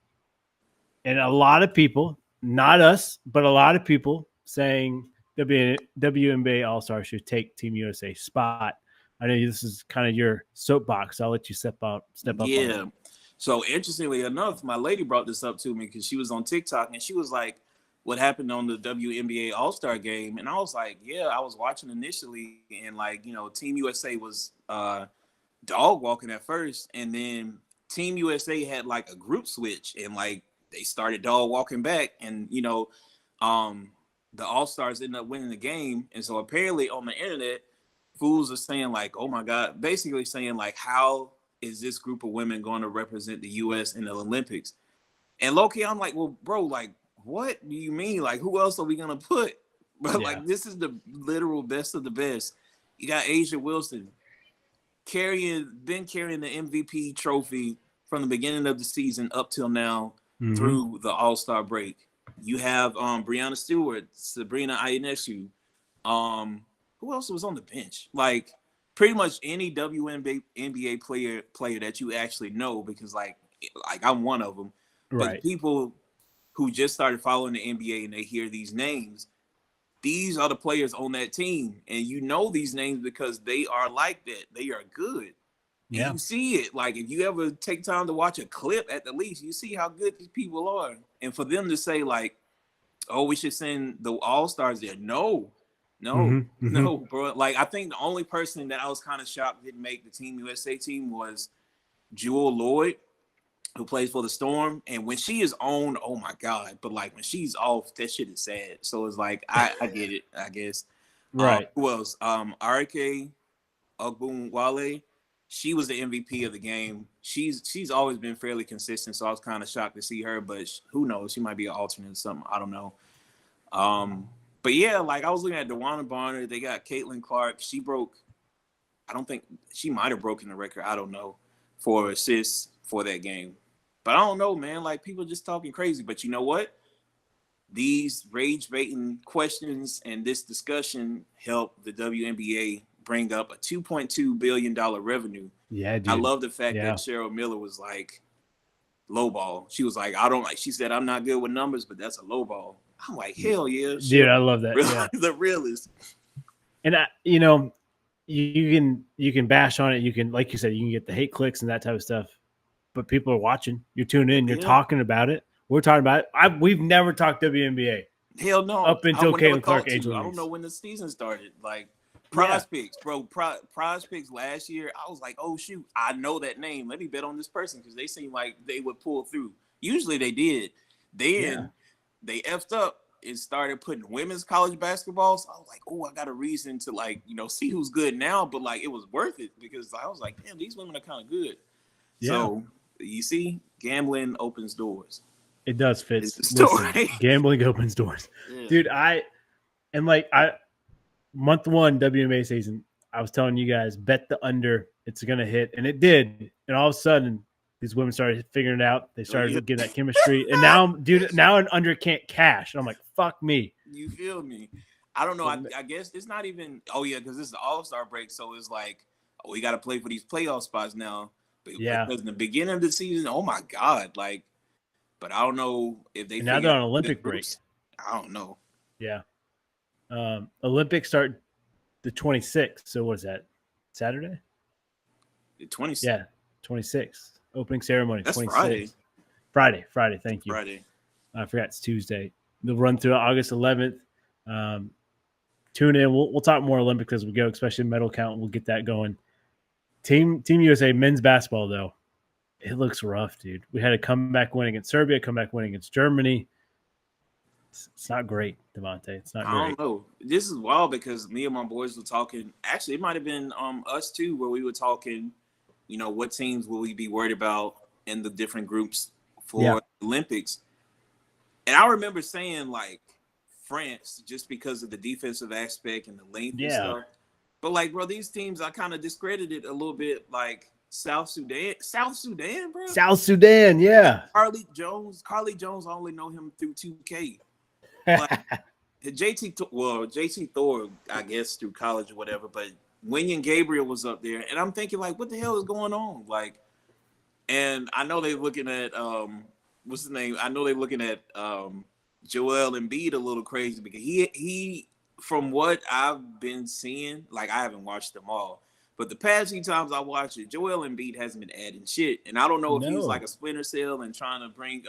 and a lot of people. Not us, but a lot of people saying WNBA All-Star should take Team USA spot. I know this is kind of your soapbox. I'll let you step up. Yeah. So interestingly enough, my lady brought this up to me because she was on TikTok and she was like, what happened on the WNBA All-Star game? And I was like, yeah, I was watching initially and Team USA was dog walking at first. And then Team USA had like a group switch and they started dog walking back, and the All-Stars ended up winning the game. And so apparently on the internet, fools are saying like, oh my God, basically saying like, how is this group of women going to represent the US in the Olympics? And low-key, I'm like, well, bro, like, what do you mean? Like, who else are we going to put? But like, this is the literal best of the best. You got Asia Wilson carrying the MVP trophy from the beginning of the season up till now. Through the All-Star break. You have Breanna Stewart, Sabrina Ionescu. Who else was on the bench? Like pretty much any WNBA player that you actually know, because like I'm one of them. Right. But people who just started following the NBA and they hear these names, these are the players on that team. And you know these names because they are like that. They are good. Yeah. You see it. Like, if you ever take time to watch a clip at the least, you see how good these people are. And for them to say, like, oh, we should send the All-Stars there. No, bro. Like, I think the only person that I was kind of shocked didn't make the Team USA team was Jewel Lloyd, who plays for the Storm. And when she is on, oh, my God. But, like, when she's off, that shit is sad. So it's like, I get it, I guess. Right. Who else? Arike Ogunwale. She was the MVP of the game. She's always been fairly consistent, so I was kind of shocked to see her. But who knows? She might be an alternate or something. I don't know. But yeah, like I was looking at DeWanna Barner. They got Caitlin Clark. She broke. I don't think she might have broken the record. I don't know for assists for that game. But I don't know, man. Like people just talking crazy. But you know what? These rage-baiting questions and this discussion help the WNBA bring up a $2.2 billion revenue. Yeah, dude. I love the fact that Cheryl Miller was like, lowball. She was like, she said, I'm not good with numbers, but that's a lowball. I'm like, hell yeah. Dude, I love that. The realist. And you can bash on it. You can, like you said, you can get the hate clicks and that type of stuff, but people are watching. You're tuning in. You're talking about it. We're talking about it. We've never talked WNBA. Hell no. Up until Caitlin Clark age. I don't know when the season started. Like, Prize Picks, bro. Prize Picks last year, I was like, oh shoot, I know that name. Let me bet on this person because they seemed like they would pull through. Usually they did. Then they effed up and started putting women's college basketball. So I was like, oh, I got a reason to like, see who's good now. But like, it was worth it because I was like, damn, these women are kind of good. Yeah. So you see, gambling opens doors. It does, Fitz. Listen, gambling opens doors, dude. Month 1 WNBA season, I was telling you guys, bet the under. It's gonna hit, and it did. And all of a sudden, these women started figuring it out. They started getting that chemistry, and now an under can't cash. And I'm like, fuck me. You feel me? I don't know. I guess it's not even. Oh yeah, because this is the All-Star break, so it's like, we got to play for these playoff spots now. But because in the beginning of the season, oh my god, like. But I don't know if they. And now they're on Olympic break. I don't know. Yeah. Olympics start the 26th. So what is that? Saturday? The 26th. Yeah, 26th. Opening ceremony. That's 26th. Friday. Friday. Thank you. Friday. I forgot it's Tuesday. They'll run through August 11th. Tune in. We'll talk more Olympics as we go, especially medal count. We'll get that going. Team USA men's basketball though. It looks rough, dude. We had a comeback win against Serbia, comeback win against Germany. It's not great, Devontae. It's not great. I don't know. This is wild because me and my boys were talking. Actually, it might have been us too, where we were talking, what teams will we be worried about in the different groups for the Olympics. And I remember saying, like, France, just because of the defensive aspect and the length and stuff. But, like, bro, these teams, I kind of discredited a little bit, like, South Sudan, bro. South Sudan, yeah. Carly Jones, I only know him through 2K. Like, JT Thor, I guess through college or whatever. But Wenyen Gabriel was up there, and I'm thinking like, what the hell is going on? Like, and I know they're looking at what's his name? I know they're looking at Joel Embiid a little crazy because he from what I've been seeing, like I haven't watched them all. But the past few times I watched it, Joel Embiid hasn't been adding shit. And I don't know if he's like a splinter cell and trying to bring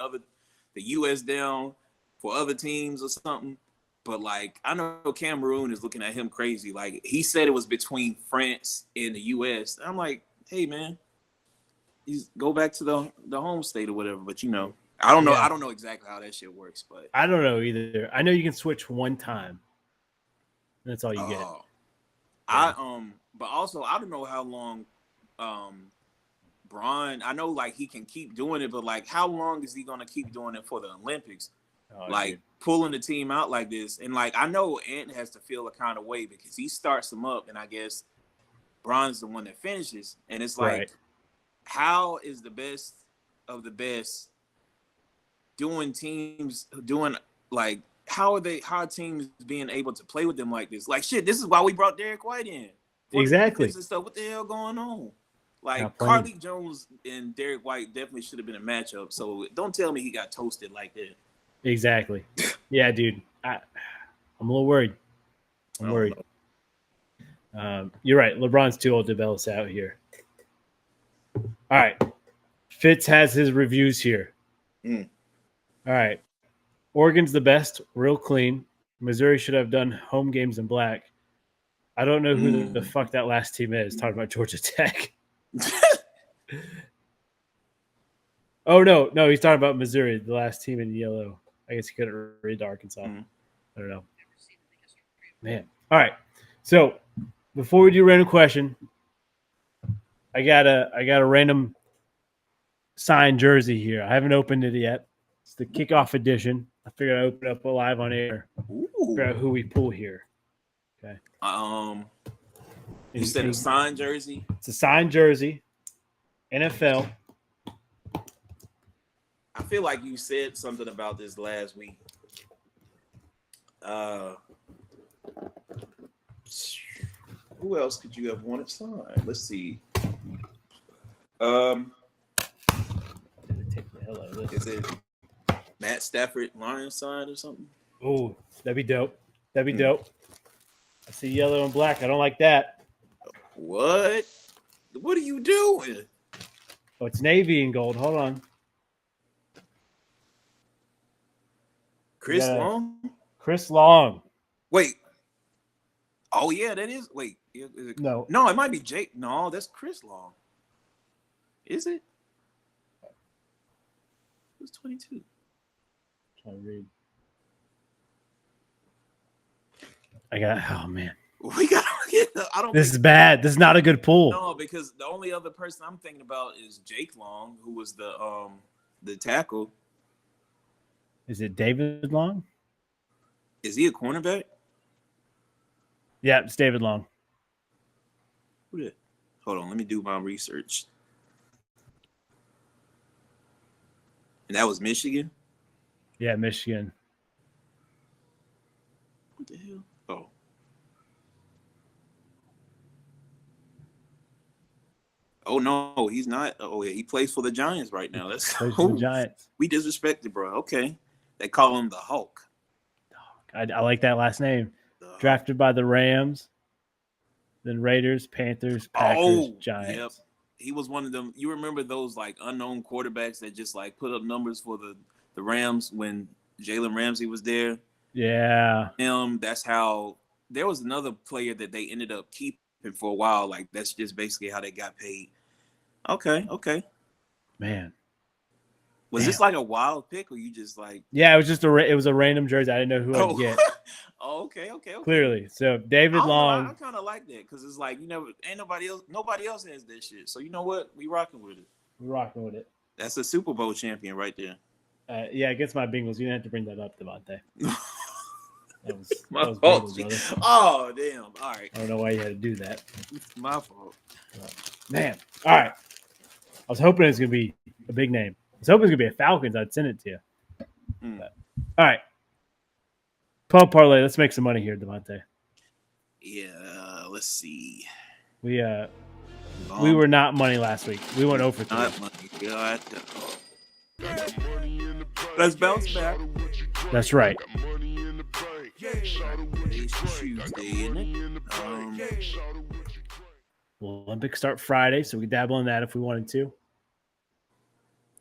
the U.S. down for other teams or something. But, like, I know Cameroon is looking at him crazy. Like, he said it was between France and the U.S. I'm like, hey, man, go back to the home state or whatever. But, I don't know. I don't know exactly how that shit works. But I don't know either. I know you can switch one time. That's all you get. But also, I don't know how long Bron, I know, like, he can keep doing it, but, like, how long is he going to keep doing it for the Olympics? Pulling the team out like this. And, like, I know Ant has to feel a kind of way because he starts them up, and I guess Bron's the one that finishes. And it's like, how is the best of the best how are teams being able to play with them like this? Like, shit, this is why we brought Derek White in. Exactly. And stuff. What the hell going on? Like, Carly Jones and Derek White definitely should have been a matchup. So don't tell me he got toasted like that. Exactly. Yeah, dude. I'm a little worried. I'm worried. You're right. LeBron's too old to bail us out here. All right. Fitz has his reviews here. All right. Oregon's the best, real clean. Missouri should have done home games in black. I don't know who the fuck that last team is. Talking about Georgia Tech. Oh, no. He's talking about Missouri, the last team in yellow. I guess he couldn't read Arkansas. I don't know. Man. All right. So before we do random question, I got a random signed jersey here. I haven't opened it yet. It's the kickoff edition. I figured I'd open it up live on air. Figure out who we pull here. Okay. You said a signed jersey? It's a signed jersey. NFL. I feel like you said something about this last week. Who else could you have wanted signed? Let's see. Is it Matt Stafford Lions signed or something? Oh, that'd be dope. That'd be dope. I see yellow and black. I don't like that. What? What are you doing? Oh, it's navy and gold. Hold on. Chris Long? Chris Long. Wait. Oh yeah, that is. Wait, is it, No. no, it might be Jake. No, that's Chris Long. Is it? Who's 22? Trying to read. I got. Oh man, We got. I don't. this think, is bad. This is not a good pool. no, because the only other person I'm thinking about is Jake Long, who was the tackle. Is it David Long? Is he a cornerback? Yeah, it's David Long. Who did? Hold on, let me do my research. And that was Michigan. Yeah, Michigan. What the hell? Oh. Oh no, he's not. Oh yeah, he plays for the Giants right now. That's Plays for the Giants. We disrespected, bro. Okay, they call him the Hulk. I like that last name. The Hulk. Drafted by the Rams, then Raiders, Panthers, Packers, Giants. Yep. He was one of them. You remember those like unknown quarterbacks that just like put up numbers for the Rams when Jalen Ramsey was there? Yeah. That's how. There was another player that they ended up keeping for a while. Like that's just basically how they got paid. Okay. Man. Was this Damn. like a wild pick, or you just like? Yeah, it was just it was a random jersey. I didn't know who I'd get. Oh, okay. Clearly. So David I Long. kind of like that because it's like ain't nobody else has that shit. So you know what? We rocking with it. We're rocking with it. That's a Super Bowl champion right there. Yeah, against my Bengals. You didn't have to bring that up, Devontae. That was fault. Bengals, brother. Oh damn! All right, I don't know why you had to do that. my fault. Man. All right. I was hoping it was gonna be a big name. I was hoping it was gonna be a Falcons. I'd send it to you. Mm. But, all right. 12 parlay. Let's make some money here, Devontae. Yeah, let's see. We were not money last week. We went over 3. Not money. God. Let's bounce back. That's right. It's Tuesday, isn't it? Olympics start Friday, so we dabble in that if we wanted to.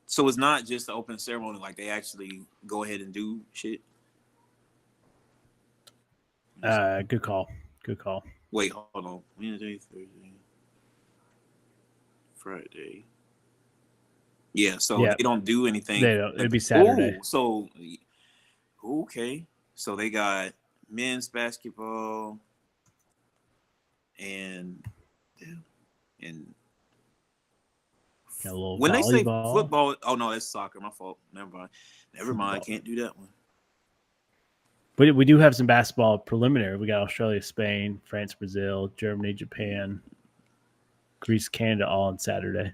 So it's not just the open ceremony; like they actually go ahead and do shit. Good call. Wait, hold on. Wednesday, Thursday, Friday. Yeah, so Yeah. they don't do anything. They don't. It'd be Saturday. Ooh, so okay. So they got men's basketball and Got a little when they say volleyball. football, oh no, that's soccer. My fault. Never mind. Football. Can't do that one. But we do have some basketball preliminary. We got Australia, Spain, France, Brazil, Germany, Japan, Greece, Canada, all on Saturday.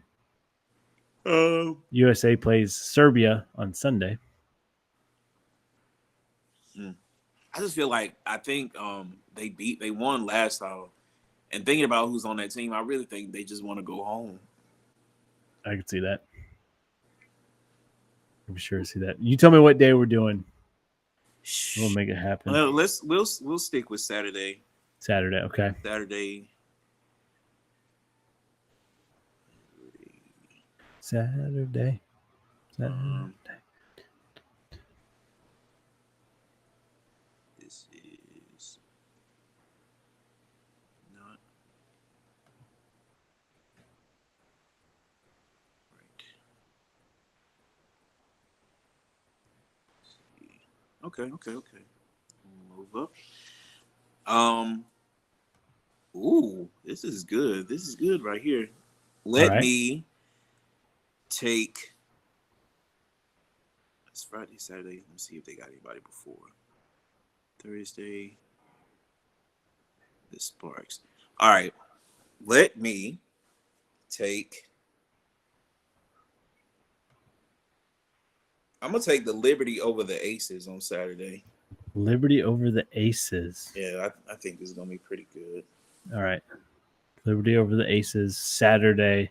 USA plays Serbia on Sunday. I just feel like I think they won last time. And thinking about who's on that team, I really think they just want to go home. I can see that. I'm sure to see that. You tell me what day we're doing. We'll make it happen. Well, we'll stick with Saturday. Saturday, okay. Saturday. This is not right. Okay. Move up. Ooh, this is good. This is good right here. Let me take. It's Friday, Saturday. Let me see if they got anybody before Thursday. The Sparks. All right. Let me take. I'm gonna take the Liberty over the Aces on Saturday. Liberty over the Aces. Yeah, I think this is gonna be pretty good. All right. Liberty over the Aces Saturday.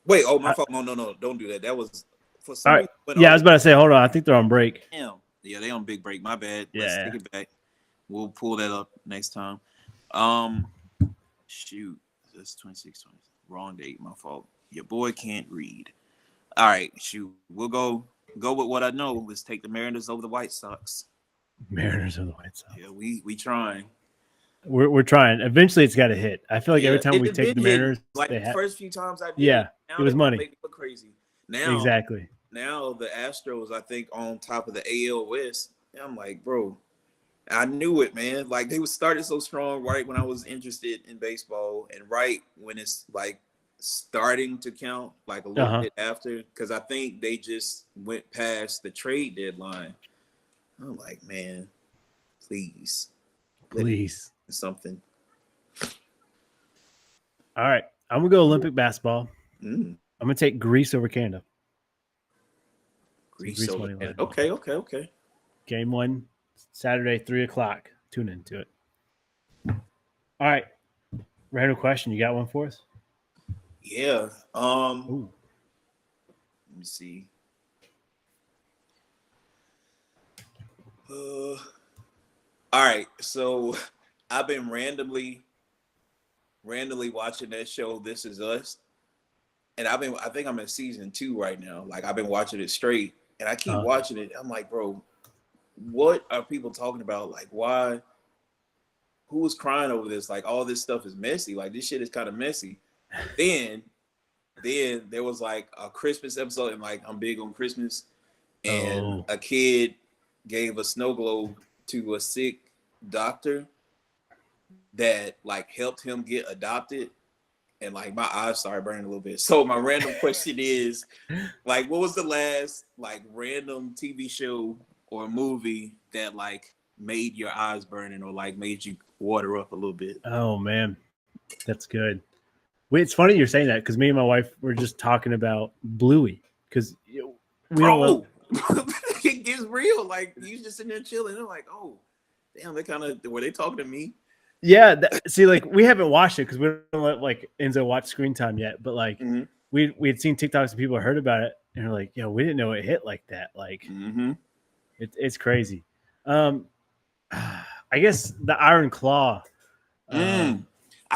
Wait, oh my fault. No, don't do that. That was for some All right. reason. Yeah, I was about to say, hold on. I think they're on break. Damn. Yeah, they on big break. My bad. Yeah. Let's take it back. We'll pull that up next time. Shoot. That's 26, 20. Wrong date. My fault. Your boy can't read. All right, shoot. We'll go with what I know. Let's take the Mariners over the White Sox. Mariners or the White Sox. Yeah, we trying. We're trying. Eventually, it's got to hit. I feel like every time we It take the did hit. Mariners, like they the have. first few times I did, Yeah, now it was they money. Make me look crazy. Now, Exactly. now the Astros, I think, on top of the AL West. I'm like, bro, I knew it, man. Like they started so strong right when I was interested in baseball, and right when it's like starting to count, like a little bit after, because I think they just went past the trade deadline. I'm like, man, please, something. All right, I'm gonna go Olympic basketball. Mm. I'm gonna take Greece over Canada. Greece money line. Okay. Game 1, Saturday, 3:00. Tune into it. All right, random question. You got one for us? Yeah. Ooh. Let me see. All right. So I've been randomly watching that show, This Is Us. And I think I'm in season 2 right now. Like I've been watching it straight and I keep watching it. I'm like, bro, what are people talking about? Like why, who was crying over this? Like all this stuff is messy. Like this shit is kind of messy. Then there was like a Christmas episode, and like I'm big on Christmas, and a kid gave a snow globe to a sick doctor that like helped him get adopted, and like my eyes started burning a little bit. So my random question is, like, what was the last like random TV show or movie that like made your eyes burning or like made you water up a little bit? Oh man, that's good. Wait, it's funny you're saying that because me and my wife were just talking about Bluey because we don't. It gets real. Like you just sitting there chilling. They're like, oh, damn, they kind of were they talking to me? Yeah, see, like we haven't watched it because we don't let like Enzo watch Screen Time yet. But like we had seen TikToks and people heard about it and they're like, "Yo, we didn't know it hit like that." Like, it's crazy. I guess the Iron Claw. I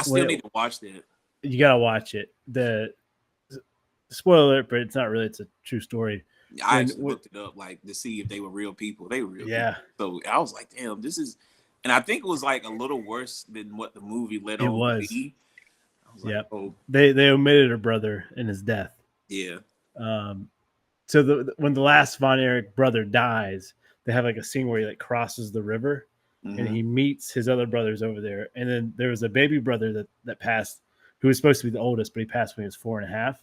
still need to watch that. You gotta watch it. The spoiler alert, but it's not really. It's a true story. I actually looked it up like to see if they were real people. They were real. Yeah. People. So I was like, damn, this is, and I think it was like a little worse than what the movie led on to be. I was like, oh. They omitted her brother in his death. Yeah. So when the last Von Erich brother dies, they have like a scene where he like crosses the river and he meets his other brothers over there. And then there was a baby brother that passed, who was supposed to be the oldest, but he passed when he was 4.5.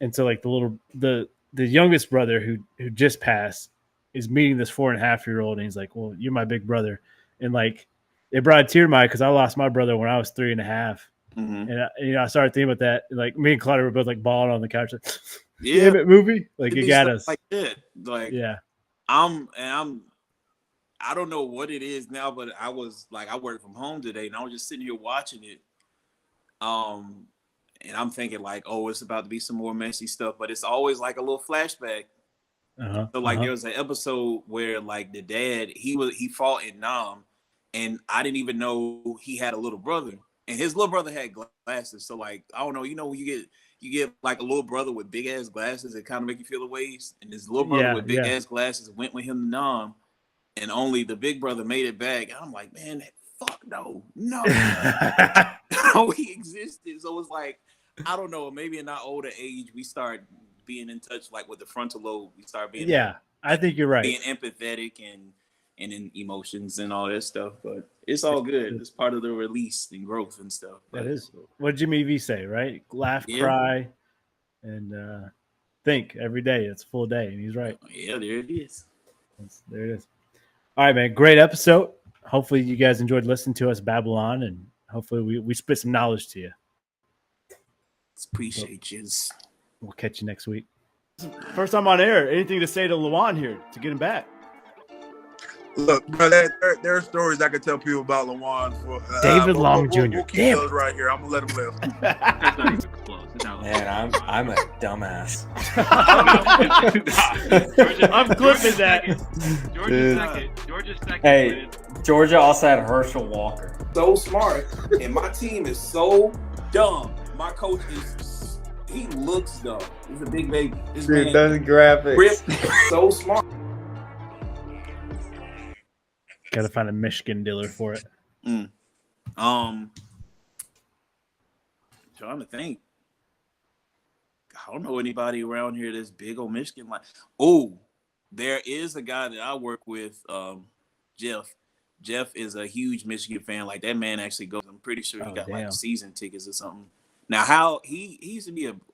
And so like the youngest brother who just passed is meeting this 4.5-year-old, and he's like, "Well, you're my big brother," and like it brought a tear to my eye because I lost my brother when I was 3.5, and I started thinking about that. And, like me and Claudia were both like balling on the couch, like, "Damn it, movie!" Like it got us. Like that. Like I don't know what it is now, but I was like, I worked from home today, and I was just sitting here watching it. And I'm thinking like, oh, it's about to be some more messy stuff, but it's always like a little flashback. So like there was an episode where like the dad, he fought in Nam, and I didn't even know he had a little brother, and his little brother had glasses. So like, I don't know, when you get like a little brother with big ass glasses, it kind of make you feel the ways. And his little brother with big ass glasses went with him to Nam, and only the big brother made it back. And I'm like, man, fuck no, no, he existed. So it's like, I don't know, maybe in our older age we start being in touch like with the frontal lobe. We start being I think you're right, being empathetic and in emotions and all that stuff. But it's all good. It's part of the release and growth and stuff. That is what Jimmy V say, right? Laugh, cry, and think every day. It's a full day, and he's right. Yeah, there it is. There it is. All right, man. Great episode. Hopefully you guys enjoyed listening to us Babylon, and hopefully we spit some knowledge to you. Appreciate you. We'll catch you next week. First time on air. Anything to say to Lawan here to get him back? Look, bro, there are stories I could tell people about Lawan for David Long Jr. We'll keep those right here. I'm gonna let him live. That's not even close. Man, I'm a dumbass. I'm clipping that. Georgia's second. Hey, Georgia also had Herschel Walker. So smart, and my team is so dumb. My coach he looks dumb. He's a big baby. Dude, those graphics. So smart. Got to find a Michigan dealer for it. Trying to think. I don't know anybody around here that's big on Michigan. Like, oh, there is a guy that I work with, Jeff. Jeff is a huge Michigan fan. Like that man actually goes. I'm pretty sure he got like damn. season tickets or something. Now, how he used to be a